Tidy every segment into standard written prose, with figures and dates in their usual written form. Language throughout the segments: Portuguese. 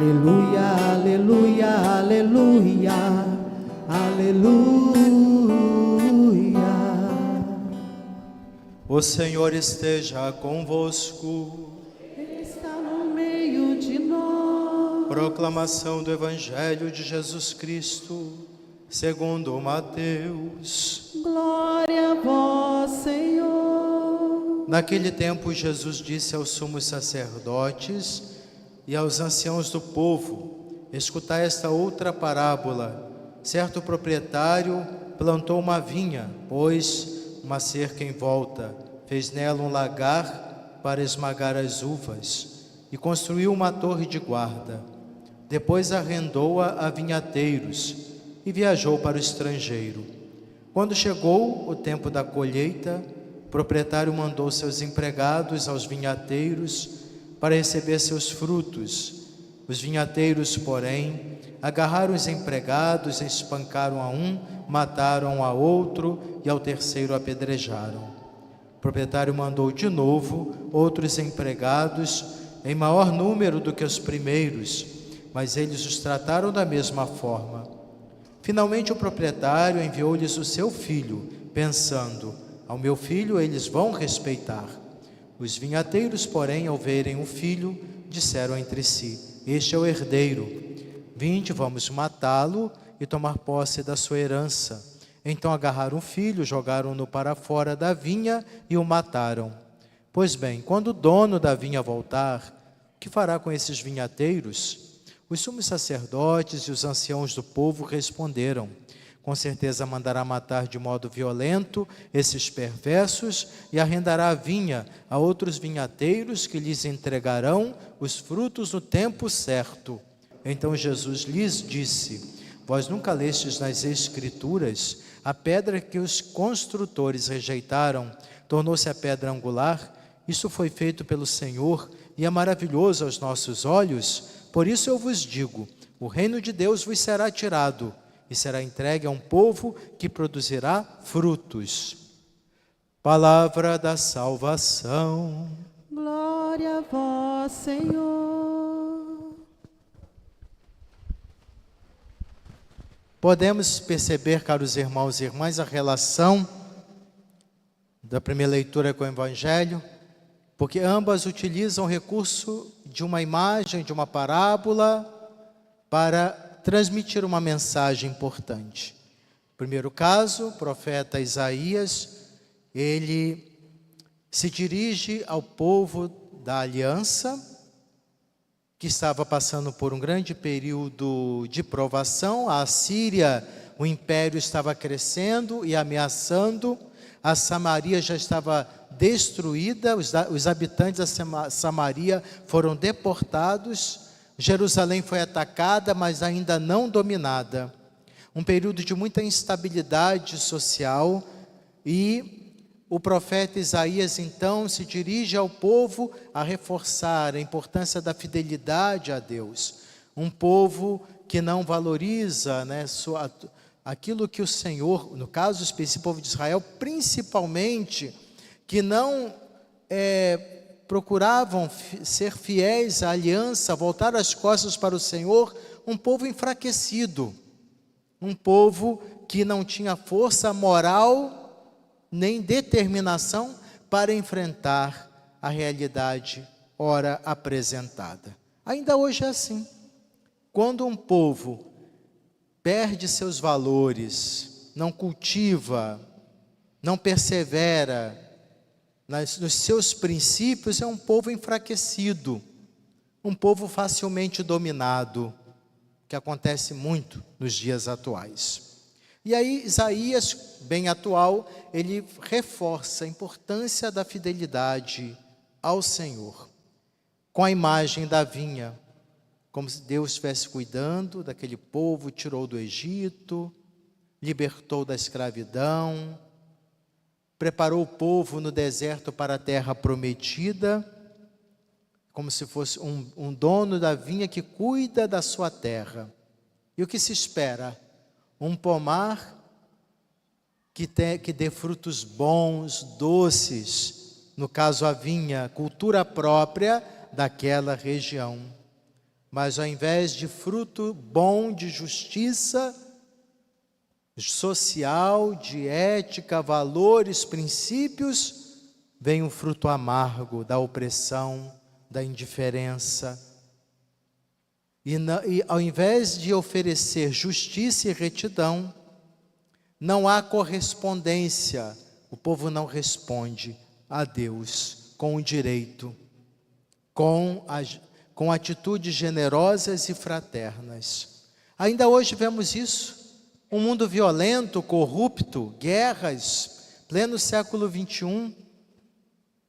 Aleluia, aleluia, aleluia, aleluia. O Senhor esteja convosco. Ele está no meio de nós. Proclamação do Evangelho de Jesus Cristo, segundo Mateus. Glória a vós, Senhor. Naquele tempo, Jesus disse aos sumos sacerdotes e aos anciãos do povo: escutai esta outra parábola. Certo proprietário plantou uma vinha, pôs uma cerca em volta, fez nela um lagar para esmagar as uvas e construiu uma torre de guarda. Depois arrendou-a a vinhateiros e viajou para o estrangeiro. Quando chegou o tempo da colheita, o proprietário mandou seus empregados aos vinhateiros para receber seus frutos. Os vinhateiros, porém, agarraram os empregados, espancaram a um, mataram a outro e ao terceiro apedrejaram. O proprietário mandou de novo outros empregados, em maior número do que os primeiros, mas eles os trataram da mesma forma. Finalmente o proprietário enviou-lhes o seu filho, pensando: ao meu filho eles vão respeitar. Os vinhateiros, porém, ao verem o filho, disseram entre si: este é o herdeiro. Vinde, vamos matá-lo e tomar posse da sua herança. Então agarraram o filho, jogaram-no para fora da vinha e o mataram. Pois bem, quando o dono da vinha voltar, o que fará com esses vinhateiros? Os sumos sacerdotes e os anciãos do povo responderam: com certeza mandará matar de modo violento esses perversos e arrendará a vinha a outros vinhateiros que lhes entregarão os frutos no tempo certo. Então Jesus lhes disse: vós nunca lestes nas Escrituras: a pedra que os construtores rejeitaram tornou-se a pedra angular? Isso foi feito pelo Senhor e é maravilhoso aos nossos olhos. Por isso eu vos digo: o reino de Deus vos será tirado e será entregue a um povo que produzirá frutos. Palavra da salvação. Glória a vós, Senhor. Podemos perceber, caros irmãos e irmãs, a relação da primeira leitura com o Evangelho, porque ambas utilizam o recurso de uma imagem, de uma parábola, para transmitir uma mensagem importante. No primeiro caso, o profeta Isaías, ele se dirige ao povo da aliança, que estava passando por um grande período de provação. A Assíria, o império estava crescendo e ameaçando. A Samaria já estava destruída, os habitantes da Samaria foram deportados. Jerusalém foi atacada, mas ainda não dominada. Um período de muita instabilidade social, e o profeta Isaías então se dirige ao povo a reforçar a importância da fidelidade a Deus. Um povo que não valoriza, aquilo que o Senhor, no caso específico do povo de Israel, principalmente, que não procuravam ser fiéis à aliança, voltar as costas para o Senhor. Um povo enfraquecido, um povo que não tinha força moral nem determinação para enfrentar a realidade ora apresentada. Ainda hoje é assim. Quando um povo perde seus valores, não cultiva, não persevera nos seus princípios, é um povo enfraquecido, um povo facilmente dominado, que acontece muito nos dias atuais. E aí Isaías, bem atual, ele reforça a importância da fidelidade ao Senhor, com a imagem da vinha, como se Deus estivesse cuidando daquele povo, tirou do Egito, libertou da escravidão, preparou o povo no deserto para a terra prometida, como se fosse um dono da vinha que cuida da sua terra. E o que se espera? Um pomar que dê frutos bons, doces, no caso a vinha, cultura própria daquela região. mas ao invés de fruto bom de justiça social, de ética, valores, princípios, vem um fruto amargo da opressão, da indiferença. E ao invés de oferecer justiça e retidão, não há correspondência. O povo não responde a Deus com o direito, com atitudes generosas e fraternas. Ainda hoje vemos isso. Um mundo violento, corrupto, guerras, pleno século XXI,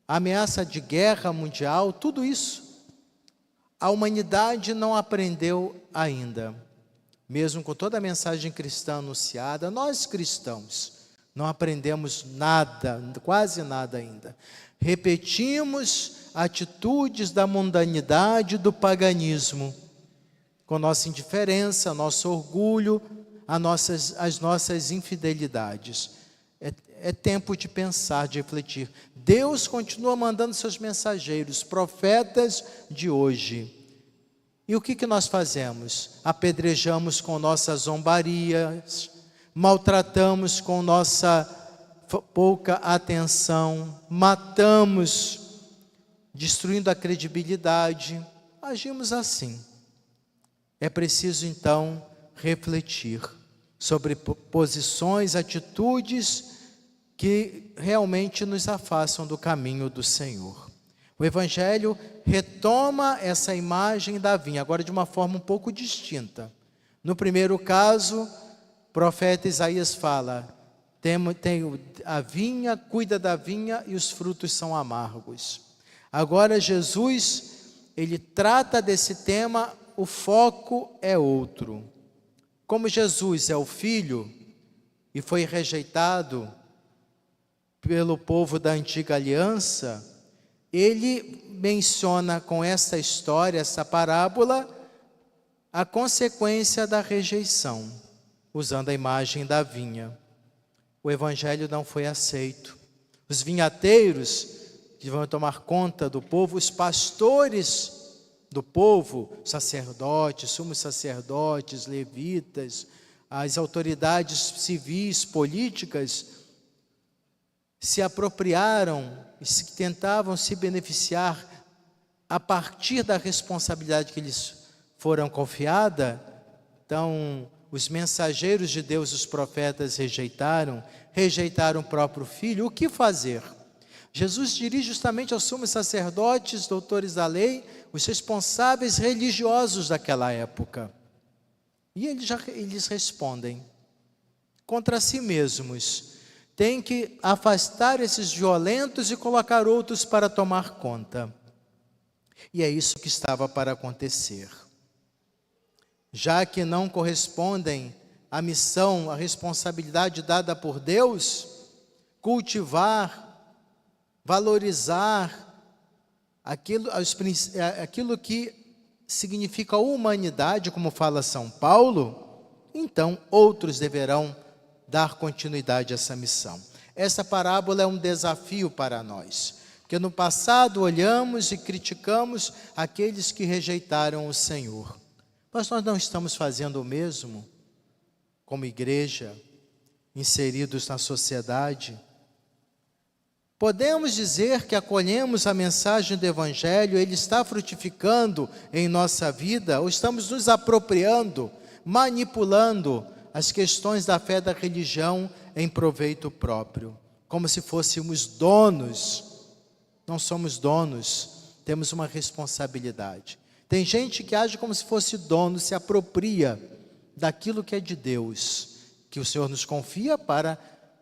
ameaça de guerra mundial, tudo isso. A humanidade não aprendeu ainda, mesmo com toda a mensagem cristã anunciada, nós cristãos não aprendemos nada, quase nada ainda. Repetimos atitudes da mundanidade, do paganismo, com nossa indiferença, nosso orgulho, as nossas infidelidades. É tempo de pensar, de refletir. Deus continua mandando seus mensageiros, profetas de hoje. E o que nós fazemos? Apedrejamos com nossas zombarias, maltratamos com nossa pouca atenção, matamos, destruindo a credibilidade. Agimos assim. É preciso então refletir sobre posições, atitudes que realmente nos afastam do caminho do Senhor. O Evangelho retoma essa imagem da vinha, agora de uma forma um pouco distinta. No primeiro caso, o profeta Isaías fala, tem a vinha, cuida da vinha e os frutos são amargos. Agora Jesus, ele trata desse tema, o foco é outro. Como Jesus é o Filho e foi rejeitado pelo povo da antiga aliança, ele menciona com essa história, essa parábola, a consequência da rejeição, usando a imagem da vinha. O Evangelho não foi aceito. Os vinhateiros que vão tomar conta do povo, os pastores do povo, sacerdotes, sumos sacerdotes, levitas, as autoridades civis, políticas, se apropriaram e tentavam se beneficiar a partir da responsabilidade que lhes foram confiada. Então, os mensageiros de Deus, os profetas, rejeitaram o próprio Filho. O que fazer? Jesus dirige justamente aos sumos sacerdotes, doutores da lei, os responsáveis religiosos daquela época. E eles respondem, contra si mesmos, tem que afastar esses violentos e colocar outros para tomar conta. E é isso que estava para acontecer. Já que não correspondem à missão, à responsabilidade dada por Deus, cultivar, valorizar aquilo que significa humanidade, como fala São Paulo, então outros deverão dar continuidade a essa missão. Essa parábola é um desafio para nós, porque no passado olhamos e criticamos aqueles que rejeitaram o Senhor. Mas nós não estamos fazendo o mesmo como igreja, inseridos na sociedade. Podemos dizer que acolhemos a mensagem do Evangelho, ele está frutificando em nossa vida, ou estamos nos apropriando, manipulando as questões da fé da religião em proveito próprio, como se fôssemos donos. Não somos donos, temos uma responsabilidade. Tem gente que age como se fosse dono, se apropria daquilo que é de Deus, que o Senhor nos confia para,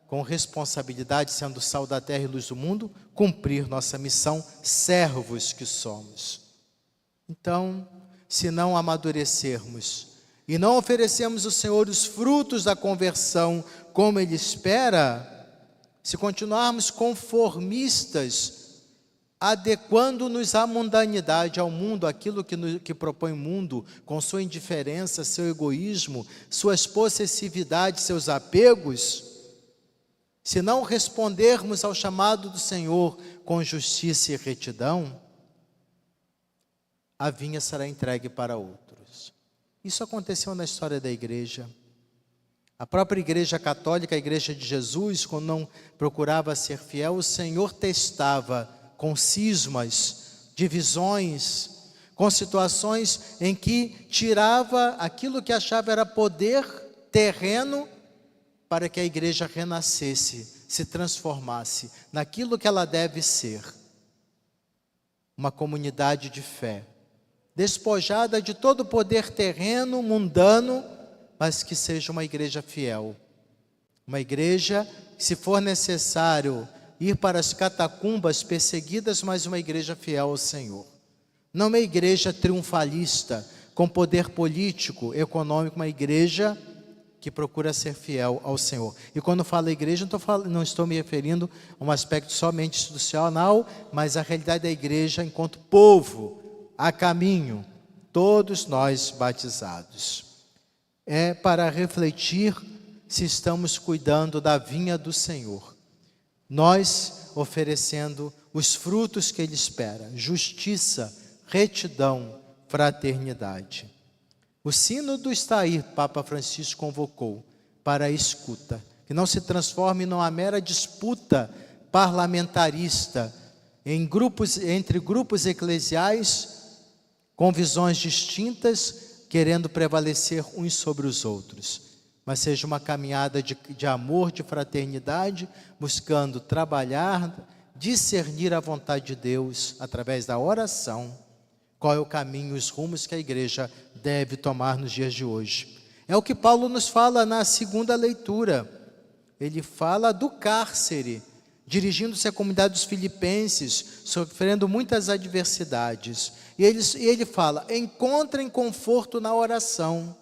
com responsabilidade, sendo sal da terra e luz do mundo, cumprir nossa missão, servos que somos. Então, se não amadurecermos e não oferecermos ao Senhor os frutos da conversão como Ele espera, se continuarmos conformistas, adequando-nos à mundanidade, ao mundo, aquilo que propõe o mundo, com sua indiferença, seu egoísmo, suas possessividades, seus apegos, se não respondermos ao chamado do Senhor com justiça e retidão, a vinha será entregue para outros. Isso aconteceu na história da igreja. A própria igreja católica, a igreja de Jesus, quando não procurava ser fiel, o Senhor testava com cismas, divisões, com situações em que tirava aquilo que achava era poder terreno para que a igreja renascesse, se transformasse naquilo que ela deve ser. Uma comunidade de fé, despojada de todo o poder terreno, mundano, mas que seja uma igreja fiel. Uma igreja que, se for necessário, ir para as catacumbas perseguidas, mas uma igreja fiel ao Senhor. Não uma igreja triunfalista, com poder político, econômico, uma igreja que procura ser fiel ao Senhor. E quando falo igreja, não estou me referindo a um aspecto somente institucional, mas a realidade da igreja enquanto povo, a caminho, todos nós batizados. É para refletir se estamos cuidando da vinha do Senhor. Nós oferecendo os frutos que Ele espera: justiça, retidão, fraternidade. O sínodo está aí, Papa Francisco convocou para a escuta, que não se transforme numa mera disputa parlamentarista entre grupos eclesiais com visões distintas, querendo prevalecer uns sobre os outros, mas seja uma caminhada de amor, de fraternidade, buscando trabalhar, discernir a vontade de Deus através da oração. Qual é o caminho, os rumos que a igreja deve tomar nos dias de hoje? É o que Paulo nos fala na segunda leitura. Ele fala do cárcere, dirigindo-se à comunidade dos filipenses, sofrendo muitas adversidades. E ele fala: encontrem conforto na oração,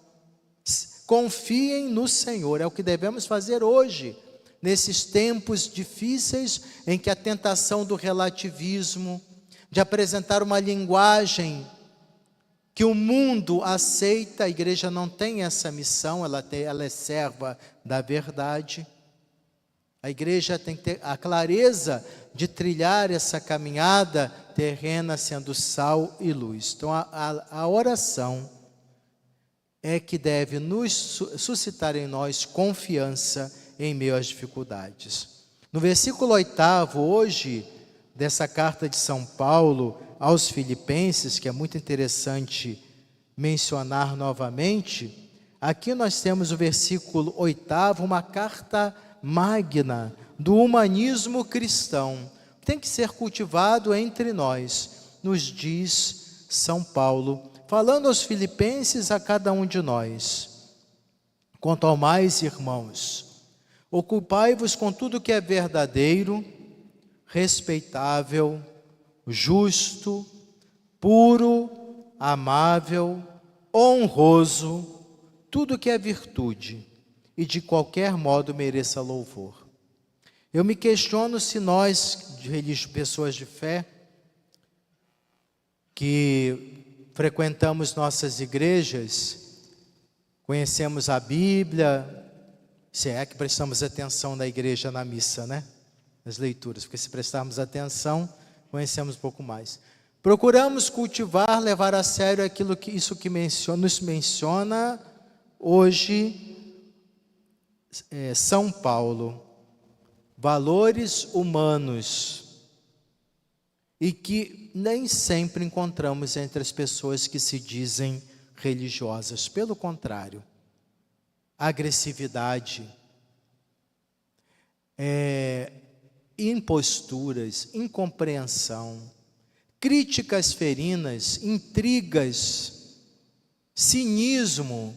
confiem no Senhor. É o que devemos fazer hoje, nesses tempos difíceis em que a tentação do relativismo, de apresentar uma linguagem que o mundo aceita. A igreja não tem essa missão, ela é serva da verdade. A igreja tem que ter a clareza de trilhar essa caminhada terrena, sendo sal e luz. Então a oração é que deve nos suscitar em nós confiança em meio às dificuldades. No versículo 8º, hoje, dessa carta de São Paulo aos Filipenses, que é muito interessante mencionar novamente, aqui nós temos o versículo 8º, uma carta magna do humanismo cristão, tem que ser cultivado entre nós, nos diz São Paulo, falando aos Filipenses, a cada um de nós: quanto ao mais, irmãos, ocupai-vos com tudo que é verdadeiro, respeitável, justo, puro, amável, honroso, tudo que é virtude e de qualquer modo mereça louvor. Eu me questiono se nós, pessoas de fé, que frequentamos nossas igrejas, conhecemos a Bíblia, se é que prestamos atenção na igreja, na missa, né? Nas leituras, porque se prestarmos atenção, conhecemos um pouco mais. Procuramos cultivar, levar a sério aquilo que nos menciona hoje São Paulo, valores humanos, e que nem sempre encontramos entre as pessoas que se dizem religiosas. Pelo contrário, agressividade, imposturas, incompreensão, críticas ferinas, intrigas, cinismo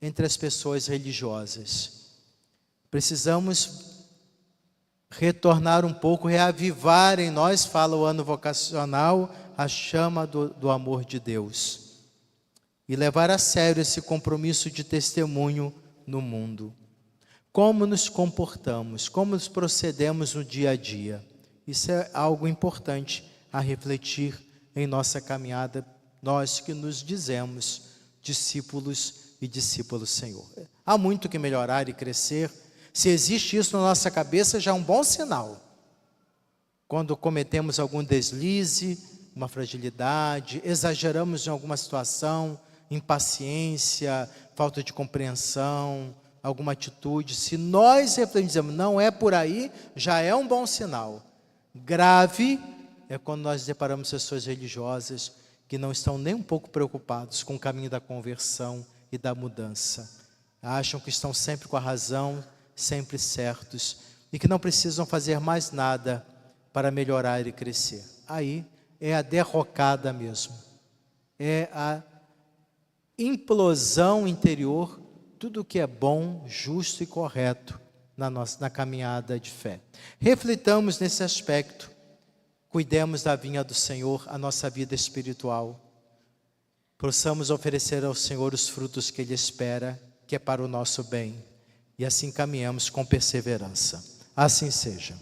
entre as pessoas religiosas. Precisamos retornar um pouco, reavivar em nós, fala o ano vocacional, a chama do amor de Deus, e levar a sério esse compromisso de testemunho no mundo. Como nos comportamos, como nos procedemos no dia a dia. Isso é algo importante a refletir em nossa caminhada, nós que nos dizemos discípulos e discípulos do Senhor. Há muito que melhorar e crescer. Se existe isso na nossa cabeça, já é um bom sinal. Quando cometemos algum deslize, uma fragilidade, exageramos em alguma situação, impaciência, falta de compreensão, alguma atitude, se nós refletirmos, não é por aí, já é um bom sinal. Grave é quando nós deparamos pessoas religiosas que não estão nem um pouco preocupados com o caminho da conversão e da mudança. Acham que estão sempre com a razão, sempre certos, e que não precisam fazer mais nada para melhorar e crescer. Aí é a derrocada mesmo, é a implosão interior, tudo que é bom, justo e correto na caminhada de fé. Reflitamos nesse aspecto, cuidemos da vinha do Senhor, a nossa vida espiritual, possamos oferecer ao Senhor os frutos que Ele espera, que é para o nosso bem, e assim caminhamos com perseverança. Assim seja.